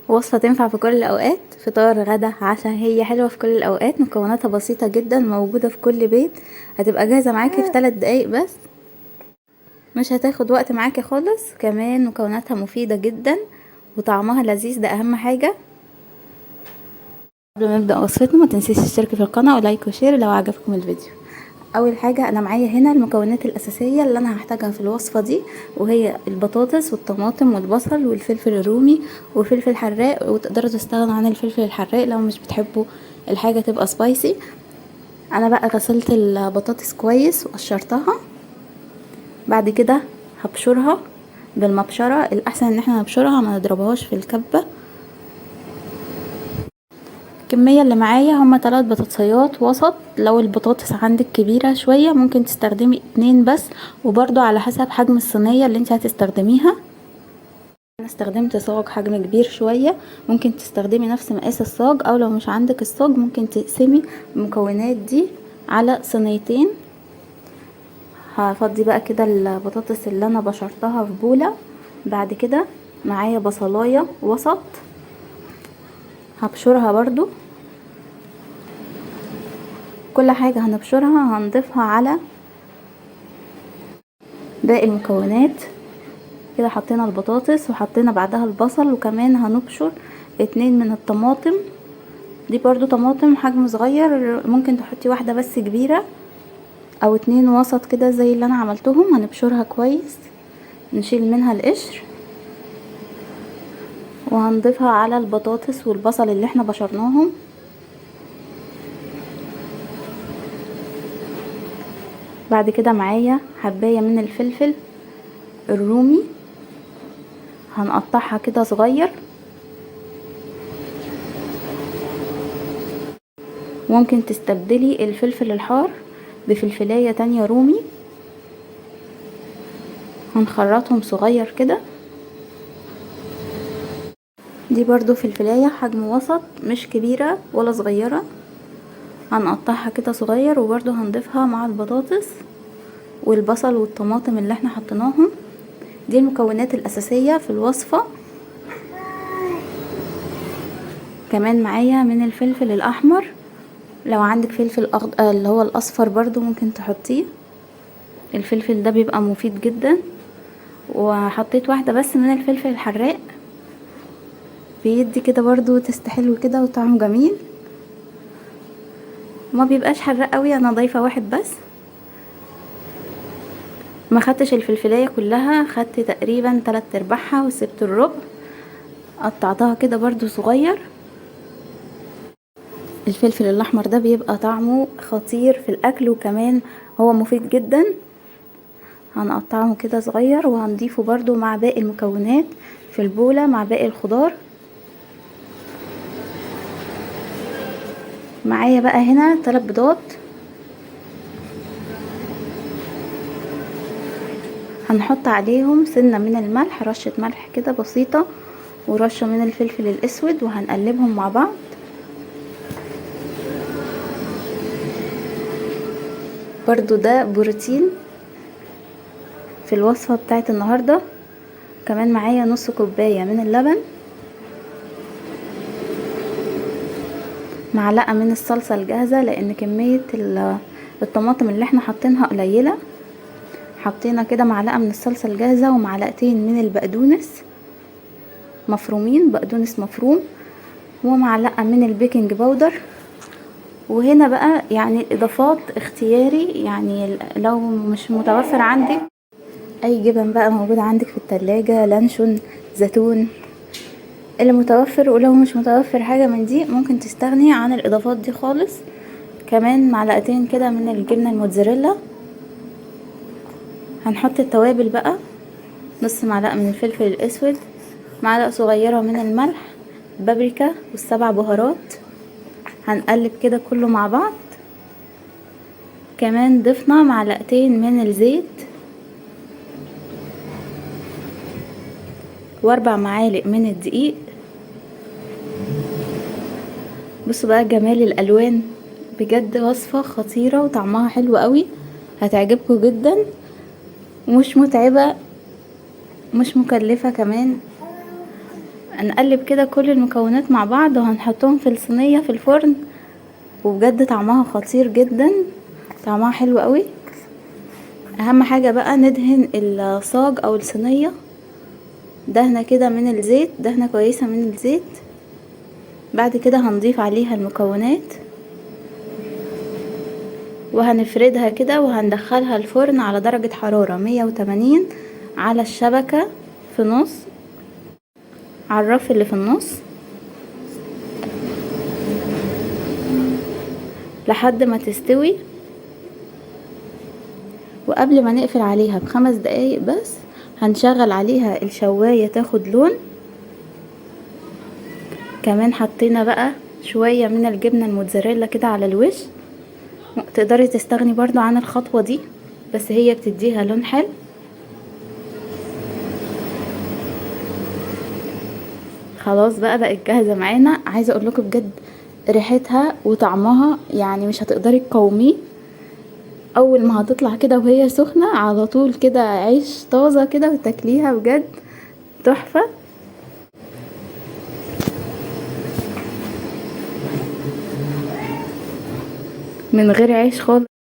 وصفة تنفع في كل الأوقات، فطار غدا عشاء، هي حلوة في كل الأوقات. مكوناتها بسيطة جدا، موجودة في كل بيت. هتبقى جاهزة معاكي في 3 دقايق بس، مش هتاخد وقت معاكي خالص. كمان مكوناتها مفيدة جدا وطعمها لذيذ، ده أهم حاجة. قبل ما نبدأ وصفتنا ما تنسيش تشتركي في القناة ولايك وشير لو عجبكم الفيديو. اول حاجه انا معايا هنا المكونات الاساسيه اللي انا هحتاجها في الوصفه دي، وهي البطاطس والطماطم والبصل والفلفل الرومي وفلفل حراق، وتقدروا تستغنوا عن الفلفل الحراق لو مش بتحبوا الحاجه تبقى سبايسي. انا بقى غسلت البطاطس كويس وقشرتها. بعد كده هبشرها بالمبشره، الاحسن ان احنا نبشرها ما نضربهاش في الكبه. الكمية اللي معايا هما 3 بطاطسيات وسط. لو البطاطس عندك كبيرة شوية ممكن تستخدمي 2 بس، وبرضو على حسب حجم الصينية اللي انت هتستخدميها. انا استخدمت صاج حجم كبير شوية، ممكن تستخدمي نفس مقاس الصاج، او لو مش عندك الصاج ممكن تقسمي المكونات دي على صينيتين. هفضي بقى كده البطاطس اللي انا بشرتها في بولة. بعد كده معايا بصلاية وسط هبشرها برضو. كل حاجة هنبشرها هنضيفها على باقي المكونات. كده حطينا البطاطس وحطينا بعدها البصل، وكمان هنبشر 2 من الطماطم. دي برضو طماطم حجم صغير، ممكن تحطي واحدة بس كبيرة او 2 وسط كده زي اللي انا عملتهم. هنبشرها كويس، نشيل منها القشر، وهنضيفها على البطاطس والبصل اللي احنا بشرناهم. بعد كده معايا حباية من الفلفل الرومي، هنقطعها كده صغير. ممكن تستبدلي الفلفل الحار بفلفلاية تانية رومي. هنخرطهم صغير كده. دي برضو فلفلاية حجم وسط، مش كبيرة ولا صغيرة. هنقطعها كده صغير، وبرضو هنضيفها مع البطاطس والبصل والطماطم اللي احنا حطيناهم. دي المكونات الأساسية في الوصفة. كمان معايا من الفلفل الأحمر، لو عندك فلفل اللي هو الأصفر برضو ممكن تحطيه. الفلفل ده بيبقى مفيد جدا. وحطيت واحدة بس من الفلفل الحراق، بيدي كده برضو تست حلو كده وطعمه جميل، ما بيبقاش حراق قوي. انا ضايفه واحد بس، ما خدتش الفلفلايه كلها، خدت تقريبا 3/4 وسبت الربع. قطعتها كده برضو صغير. الفلفل الاحمر ده بيبقى طعمه خطير في الاكل، وكمان هو مفيد جدا. هنقطعه كده صغير وهنضيفه برضو مع باقي المكونات في البولة مع باقي الخضار. معايا بقى هنا 3 بيضات، هنحط عليهم سنة من الملح، رشة ملح كده بسيطة، ورشة من الفلفل الاسود، وهنقلبهم مع بعض. برضو ده بروتين في الوصفة بتاعت النهاردة. كمان معايا نص كوباية من اللبن، معلقة من الصلصة الجاهزة، لان كمية الطماطم اللي احنا حاطينها قليلة. حطينا كده معلقة من الصلصة الجاهزة ومعلقتين من البقدونس مفرومين، بقدونس مفروم، ومعلقة من البيكنج باودر. وهنا بقى يعني الاضافات اختياري، يعني لو مش متوفر عندك اي جبن بقى موجود عندك في التلاجة، لانشون، زيتون، اللي متوفر. ولو مش متوفر حاجة من دي ممكن تستغني عن الاضافات دي خالص. كمان معلقتين كده من الجبنة الموتزاريلا. هنحط التوابل بقى، نص معلقة من الفلفل الاسود، معلقة صغيرة من الملح، بابريكا، والسبع بهارات. هنقلب كده كله مع بعض. كمان ضفنا معلقتين من الزيت، و4 معالق من الدقيق. بصوا بقى جمال الالوان، بجد وصفة خطيرة وطعمها حلو قوي، هتعجبكم جدا، ومش متعبة، مش مكلفة كمان. نقلب كده كل المكونات مع بعض وهنحطهم في الصينية في الفرن، وبجد طعمها خطير جدا، طعمها حلو قوي. اهم حاجة بقى ندهن الصاج او الصينية دهنة كده من الزيت، دهنة كويسة من الزيت. بعد كده هنضيف عليها المكونات وهنفردها كده وهندخلها الفرن على درجة حرارة 180 على الشبكة في نص، على الرف اللي في النص، لحد ما تستوي. وقبل ما نقفل عليها ب5 دقايق بس هنشغل عليها الشواية تاخد لون. كمان حطينا بقى شوية من الجبنة الموتزاريلا كده على الوش، تقدري تستغني برضو عن الخطوة دي بس هي بتديها لون حلو. خلاص بقت جاهزة معانا. عايزة اقول لكم بجد ريحتها وطعمها يعني مش هتقدري تقاوميه. اول ما هتطلع كده وهي سخنة على طول كده عيش طازة كده وتاكليها بجد تحفة. من غير عيش خالص.